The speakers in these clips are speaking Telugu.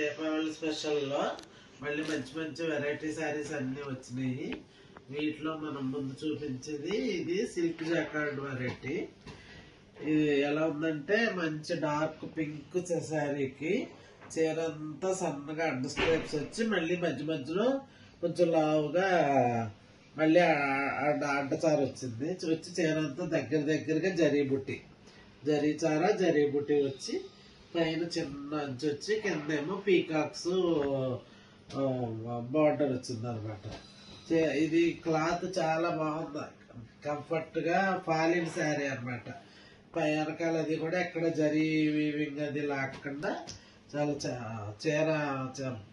దీపావళి స్పెషల్లో మళ్ళీ మంచి మంచి వెరైటీ శారీస్ అన్నీ వచ్చినాయి. వీటిలో మనం ముందు చూపించేది ఇది సిల్క్ జాకార్డ్ వెరైటీ. ఇది ఎలా ఉందంటే మంచి డార్క్ పింక్ శారీకి చీర అంతా సన్నగా అండర్ స్ట్రైప్స్ వచ్చి మళ్ళీ మధ్య మధ్యలో కొంచెం లావుగా మళ్ళీ అడ్డచార వచ్చింది. వచ్చి చీర అంతా దగ్గరగా జరీ బుట్టి, జరీ చార జరీ బుట్టి వచ్చి పైన చిన్న అంచు వచ్చి కిందేమో పీకాక్స్ బార్డర్ వచ్చింది అనమాట. ఇది క్లాత్ చాలా బాగుంది, కంఫర్ట్గా ఫాలిన్ శారీ అనమాట. వెనకాల అది కూడా ఎక్కడ జరీ వీవింగ్ అది లాకుండా చాలా చీర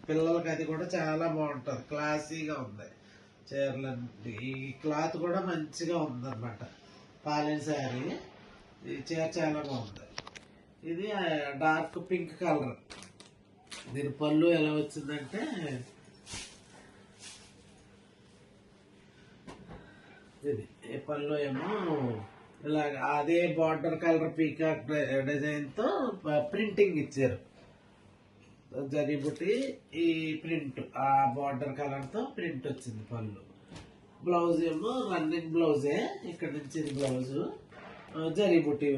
పిల్లలకి అది కూడా చాలా బాగుంటుంది, క్లాసీగా ఉంది చీరలన్నీ. ఈ క్లాత్ కూడా మంచిగా ఉందన్నమాట, ఫాలిన్ శారీ. ఈ చీర చాలా బాగుంది. ఇది డార్క్ పింక్ కలర్. దీని పళ్ళు ఎలా వచ్చిందంటే ఇది పళ్ళు ఏమో ఇలాగ అదే బార్డర్ కలర్ పీకాక్ డిజైన్తో ప్రింటింగ్ ఇచ్చారు. జరీ బుట్టి ఈ ప్రింట్ ఆ బార్డర్ కలర్తో ప్రింట్ వచ్చింది పళ్ళు. బ్లౌజ్ ఏమో రన్నింగ్ బ్లౌజే, ఇక్కడ నుంచి ఇది బ్లౌజు. జరీ బుట్టి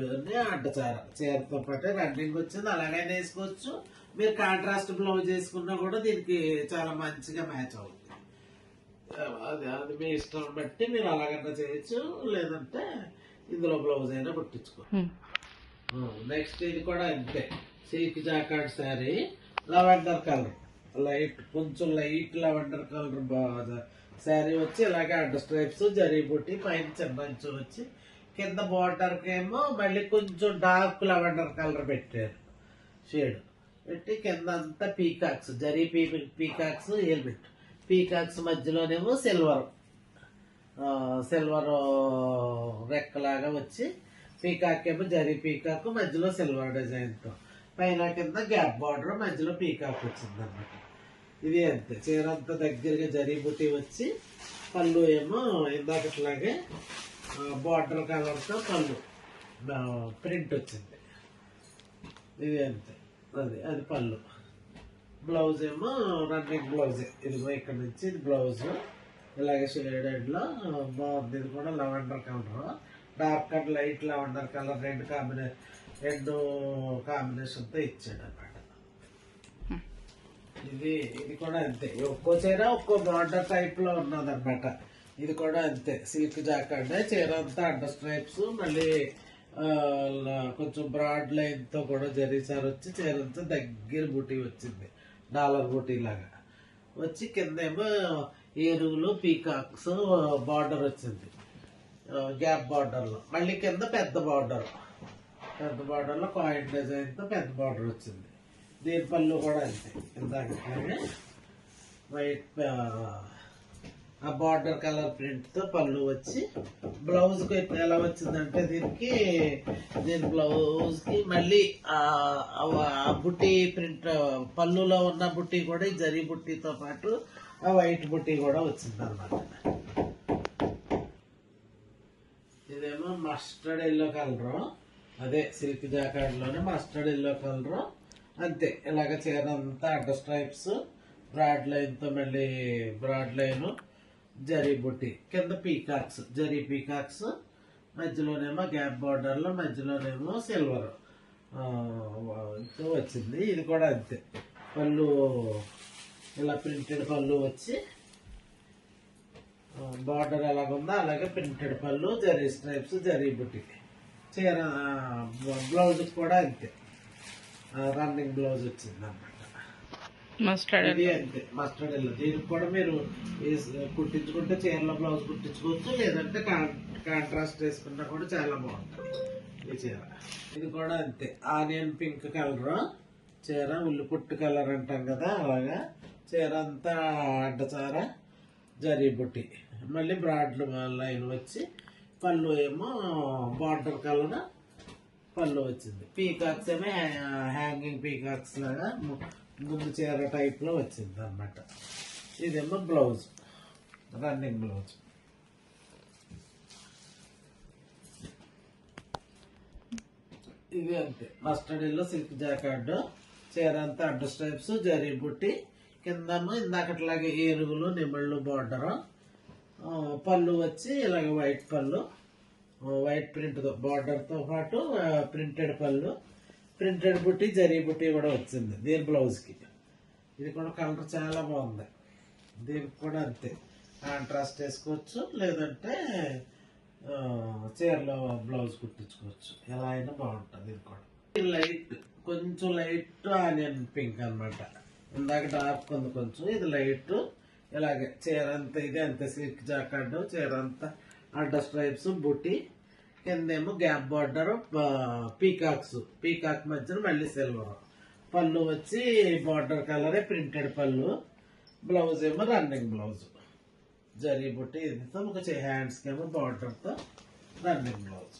అడ్డచార చీరతో పాటు రన్నింగ్ వచ్చింది. అలాగైనా వేసుకోవచ్చు, మీరు కాంట్రాస్ట్ బ్లౌజ్ వేసుకున్నా కూడా దీనికి చాలా మంచిగా మ్యాచ్ అవుతుంది. అది మీ ఇష్టం బట్టి మీరు అలాగైనా చేయొచ్చు, లేదంటే ఇందులో బ్లౌజ్ అయినా కుట్టించుకో. నెక్స్ట్ ఇది కూడా అంతే, silk jacquard sari, lavender colour, కొంచెం లైట్ లెవెండర్ కలర్ శారీ వచ్చి ఇలాగే అడ్డ స్ట్రైప్స్ జరీ బుట్టి పైన చిన్న అంచు వచ్చి కింద బార్డర్కి ఏమో మళ్ళీ కొంచెం డార్క్ లెవెండర్ కలర్ పెట్టారు షేడ్ పెట్టి కింద అంతా peacocks zari peacocks element peacocks మధ్యలోనేమో సిల్వర్ రెక్కలాగా వచ్చి పీకాక్ ఏమో జరీ పీకాక్ మధ్యలో సిల్వర్ డిజైన్తో పైన కింద గ్యాప్ బార్డర్ మధ్యలో పీకాక్ వచ్చింది అన్నమాట. ఇది అంతే, చీర అంతా దగ్గరగా జరీ బుట్టి వచ్చి పళ్ళు ఏమో ఇందాకట్లాగే బార్డర్ కలర్తో పళ్ళు ప్రింట్ వచ్చింది. ఇది అంతే, అది పళ్ళు. బ్లౌజ్ ఏమో రన్నింగ్ బ్లౌజే, ఇదిగో ఇక్కడ నుంచి ఇది బ్లౌజ్ ఇలాగే షేడెడ్లో బాగుంది. ఇది కూడా lavender colour, dark and light lavender colour రెండు కాంబినేషన్తో ఇచ్చాడు అన్నమాట. ఇది కూడా అంతే, ఒక్కో చీర ఒక్కో బార్డర్ టైప్లో ఉన్నదన్నమాట. ఇది కూడా అంతే, సిల్క్ జాకార్డ్ చీర అంతా అండర్ స్ట్రైప్స్ మళ్ళీ కొంచెం బ్రాడ్ లైన్తో కూడా జరీసారి వచ్చి చీర అంతా దగ్గర బూటీ వచ్చింది, డాలర్ బూటీ లాగా వచ్చి కిందేమో ఏనుగులు పీకాక్స్ బార్డర్ వచ్చింది గ్యాప్ బార్డర్లో. మళ్ళీ కింద పెద్ద బార్డర్లో కాయిన్ డిజైన్తో పెద్ద బార్డర్ వచ్చింది. దీని పళ్ళు కూడా అంతే, ఇందాకట్లాగే వైట్ ఆ బార్డర్ కలర్ ప్రింట్తో పళ్ళు వచ్చి బ్లౌజ్కి ఎలా వచ్చిందంటే దీని బ్లౌజ్కి మళ్ళీ ఆ బుట్టి ప్రింట్ పళ్ళులో ఉన్న బుట్టి కూడా ఈ జరీ బుట్టితో పాటు ఆ వైట్ బుట్టి కూడా వచ్చింది అన్నమాట. ఇదేమో మస్టర్డ్ ఎల్లో కలరు, అదే సిల్క్ జాకార్డ్లోనే మస్టర్డ్ ఎల్లో కలరు అంతే. ఇలాగ చీర అంతా అడ్డ స్ట్రైప్స్ బ్రాడ్ లైన్తో మళ్ళీ బ్రాడ్ లైను జరీ బుట్టి కింద పీకాక్స్ జరీ పీకాక్స్ మధ్యలోనేమో గ్యాప్ బార్డర్లో మధ్యలోనేమో సిల్వర్ వచ్చింది. ఇది కూడా అంతే, పళ్ళు ఇలా ప్రింటెడ్ పళ్ళు వచ్చి బార్డర్ ఎలాగుందో అలాగే ప్రింటెడ్ పళ్ళు జరీ స్ట్రైప్స్ జరీ బుట్టి. చీర బ్లౌజ్ కూడా అంతే, రన్నింగ్ బ్లౌజ్ వచ్చింది అన్నమాట. ఇది అంతే మస్టర్డ్ ఎల్లో. దీనికి కూడా మీరు కుట్టించుకుంటే చీరలో బ్లౌజ్ కుట్టించుకోవచ్చు, లేదంటే కాంట్రాస్ట్ వేసుకున్నా కూడా చాలా బాగుంటుంది ఈ చీర. ఇది కూడా అంతే, ఆనియన్ పింక్ కలర్ చీర, ఉల్లి పుట్టు కలర్ అంటాం కదా అలాగా. చీర అంతా అడ్డచార జరీ బుట్టి మళ్ళీ బ్రాడ్ లైన్ వచ్చి పళ్ళు ఏమో బార్డర్ కలర్ పళ్ళు వచ్చింది. పీకాక్స్ ఏమో హ్యాంగింగ్ పీకాక్స్ లాగా ముందు చీర టైప్లో వచ్చింది అన్నమాట. ఇదేమో బ్లౌజ్ రన్నింగ్ బ్లౌజ్. ఇది అంతే, మస్టర్డ్ ఎల్లో సిల్క్ జాకార్డ్ చీర అంతా అడ్డ స్ట్రైప్స్ జరీ బుట్టి, కిందను ఇందాకట్లాగే ఏనుగులు నిమిళ్ళు బార్డరు, పళ్ళు వచ్చి ఇలాగ వైట్ పళ్ళు, వైట్ ప్రింట్ బార్డర్తో పాటు ప్రింటెడ్ పళ్ళు, ప్రింటెడ్ బుట్టి జరీ బుట్టి కూడా వచ్చింది దీని బ్లౌజ్కి. ఇది కూడా కలర్ చాలా బాగుంది. దీనికి కూడా అంతే కాంట్రాస్ట్ వేసుకోవచ్చు, లేదంటే చీరలో బ్లౌజ్ కుట్టించుకోవచ్చు, ఎలా అయినా బాగుంటుంది. ఇది కూడా లైట్, కొంచెం లైట్ ఆనియన్ పింక్ అనమాట. ఇందాక డార్క్ ఉంది కొంచెం, ఇది లైట్. ఇలాగే చీర అంతా ఇది అంతే సిల్క్ జాకెట్, చీర అంతా అడ్డ స్ట్రైప్స్ బుట్టి, కిందేమో గ్యాప్ బార్డర్, పీకాక్ మధ్యన మళ్ళీ సిల్వర్, పళ్ళు వచ్చి బార్డర్ కలరే ప్రింటెడ్ పళ్ళు, బ్లౌజ్ ఏమో రన్నింగ్ బ్లౌజ్ జరీ బుట్టి. ఇదితో ఒక హ్యాండ్స్కి ఏమో బార్డర్తో రన్నింగ్ బ్లౌజ్.